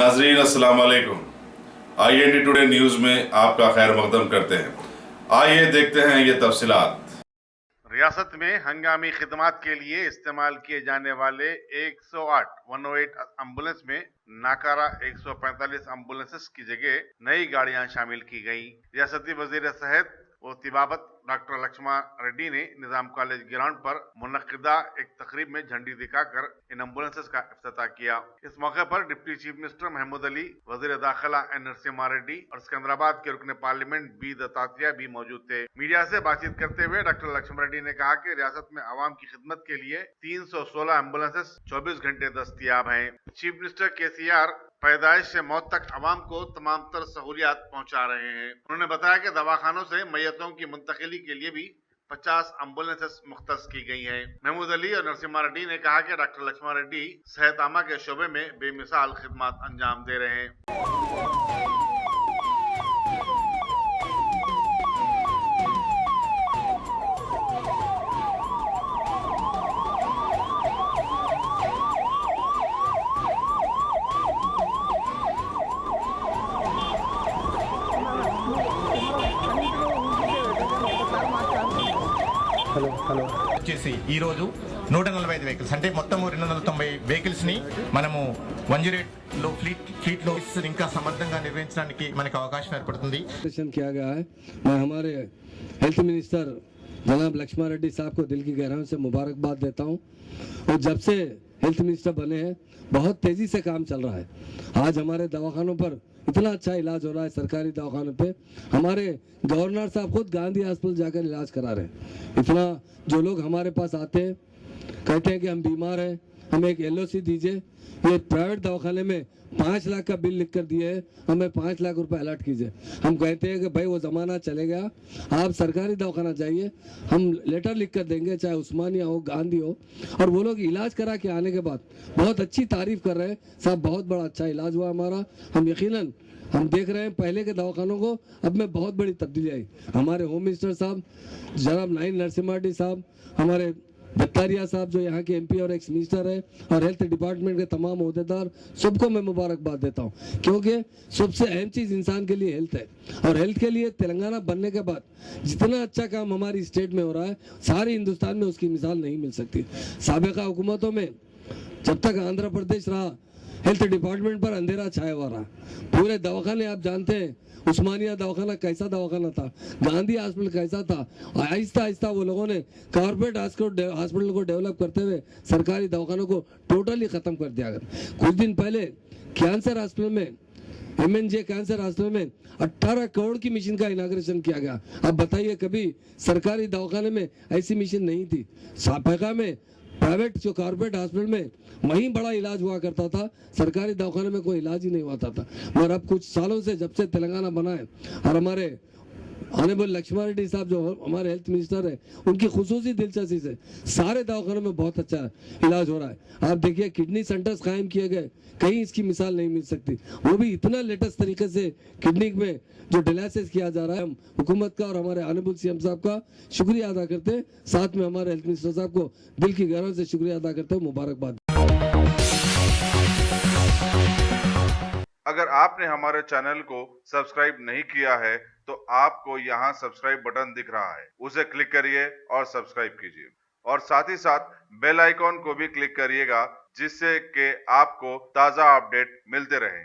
नाजरीन अस्सलाम वालेकुम। IND टुडे न्यूज़ में आपका खैर मकदम करते हैं। आइए देखते हैं ये तफसीलात। रियासत में हंगामी खिदमात के लिए इस्तेमाल किए जाने वाले 108 एम्बुलेंस में नाकारा 145 एम्बुलेंसेस की जगह नई गाड़ियां शामिल की गई। रियासती वजीर सेहत व तिबाबत डॉक्टर लक्ष्मण रेड्डी ने निजाम कॉलेज ग्राउंड पर मुनक्किदा एक तकरीब में झंडी दिखाकर इन एम्बुलेंसेस का इफ्तिताह किया। इस मौके पर deputy chief minister Mahmood Ali, वजीर दाखिला एन नरसिम्हा रेड्डी और सिकंदराबाद के रुकन पार्लियामेंट बी दत्तात्रेय भी मौजूद थे। मीडिया से बातचीत करते हुए डॉक्टर लक्ष्मण रेड्डी ने कहा कि रियासत में आवाम की खिदमत के लिए 316 एम्बुलेंसेस 24 घंटे दस्तयाब हैं। चीफ मिनिस्टर KCR पैदाइश से मौत तक आवाम को तमाम तर सहूलियात पहुंचा रहे हैं। उन्होंने बताया कि दवाखानों से मैयतों की मुंतकिली के लिए भी 50 एम्बुलेंसेस मुख्तस की गई हैं। महमूद अली और नरसिम्हा रेड्डी ने कहा कि डॉक्टर लक्ष्मण रेड्डी सेहत आमा के शोबे में बेमिसाल खिदमत अंजाम दे रहे हैं। వచ్చేసి ఈ రోజు 145 వెహికల్స్ అంటే మొత్తం 290 వెహికల్స్ ని మనము 108 లో ఫ్లీట్ లో ఇంకా సమర్థంగా నిర్వహించడానికి మనకు అవకాశం ఏర్పడుతుంది। किया गया है। मैं हमारे हेल्थ मिनिस्टर जनाब लक्ष्मण रेड्डी साहब को दिल की गहराइयों से मुबारकबाद देता हूं। और जब से हेल्थ मिनिस्टर बने हैं बहुत तेजी से काम चल रहा है। आज हमारे दवाखानों पर इतना अच्छा इलाज हो रहा है। सरकारी दवाखानों पे हमारे गवर्नर साहब खुद गांधी हॉस्पिटल जाकर इलाज करा रहे हैं। इतना जो लोग हमारे पास आते हैं कहते हैं कि हम बीमार हैं, हमें एक LOC दीजिए। ये प्राइवेट दवाखाने में 5 लाख का बिल लिख कर दिए है, हमें 5 लाख रुपए अलर्ट कीजिए। हम कहते हैं कि भाई वो ज़माना चले गया, आप सरकारी दवाखाना जाइए, हम लेटर लिख कर देंगे, चाहे उस्मानिया हो गांधी हो। और वो लोग इलाज करा के आने के बाद बहुत अच्छी तारीफ कर रहे हैं, साहब बहुत बड़ा अच्छा इलाज हुआ हमारा। हम यकीनन हम देख रहे हैं पहले के दवाखानों को अब में बहुत बड़ी तब्दीली आई। हमारे होम मिनिस्टर साहब जनाब नाइन नरसिम्हा रेड्डी साहब, हमारे दत्तारिया साहब जो यहाँ के MP और एक्स मिनिस्टर है, और हेल्थ डिपार्टमेंट के तमाम अहदेदार, सबको मैं मुबारकबाद देता हूँ। क्योंकि सबसे अहम चीज़ इंसान के लिए हेल्थ है। और हेल्थ के लिए तेलंगाना बनने के बाद जितना अच्छा काम हमारी स्टेट में हो रहा है, सारे हिंदुस्तान में उसकी मिसाल नहीं मिल सकती। साबिका हुकूमतों में जब तक आंध्र प्रदेश रहा, हेल्थ डिपार्टमेंट पर अंधेरा छाया हुआ रहा। पूरे दवाखाने आप जानते हैं, उस्मानिया दवाखाना कैसा दवाखाना था, गांधी हॉस्पिटल कैसा था। आहिस्ता आहिस्ता वो लोगों ने कॉर्पोरेट हॉस्पिटल को डेवलप करते हुए सरकारी दवाखानों को टोटली ख़त्म कर दिया। कुछ दिन पहले कैंसर हॉस्पिटल में MNJ कैंसर हॉस्पिटल में 18 करोड़ की मशीन का इनाग्रेशन किया गया। अब बताइए, कभी सरकारी दवाखाने में ऐसी मशीन नहीं थी। सापेका में प्राइवेट जो कॉर्पोरेट हॉस्पिटल में वहीं बड़ा इलाज हुआ करता था, सरकारी दवाखाने में कोई इलाज ही नहीं होता था। मगर अब कुछ सालों से जब से तेलंगाना बना है और हमारे ऑनरेबल लक्ष्मण रेड्डी साहब जो हमारे हेल्थ मिनिस्टर है, उनकी खुसूसी दिलचस्पी से सारे दवाखानों में बहुत अच्छा इलाज हो रहा है। आप देखिए किडनी सेंटर्स कायम किए गए, कहीं इसकी मिसाल नहीं मिल सकती। वो भी इतना लेटेस्ट तरीके से किडनी में जो डायलिसिस किया जा रहा है। हम हुकूमत का और हमारे ऑनरेबल CM साहब का शुक्रिया अदा करते हैं, साथ में हमारे हेल्थ मिनिस्टर साहब को दिल की गहराइयों से शुक्रिया अदा करते हैं, मुबारकबाद। अगर आपने हमारे चैनल को सब्सक्राइब नहीं किया है तो आपको यहाँ सब्सक्राइब बटन दिख रहा है, उसे क्लिक करिए और सब्सक्राइब कीजिए। और साथ ही साथ बेल आइकॉन को भी क्लिक करिएगा, जिससे कि आपको ताज़ा अपडेट मिलते रहें।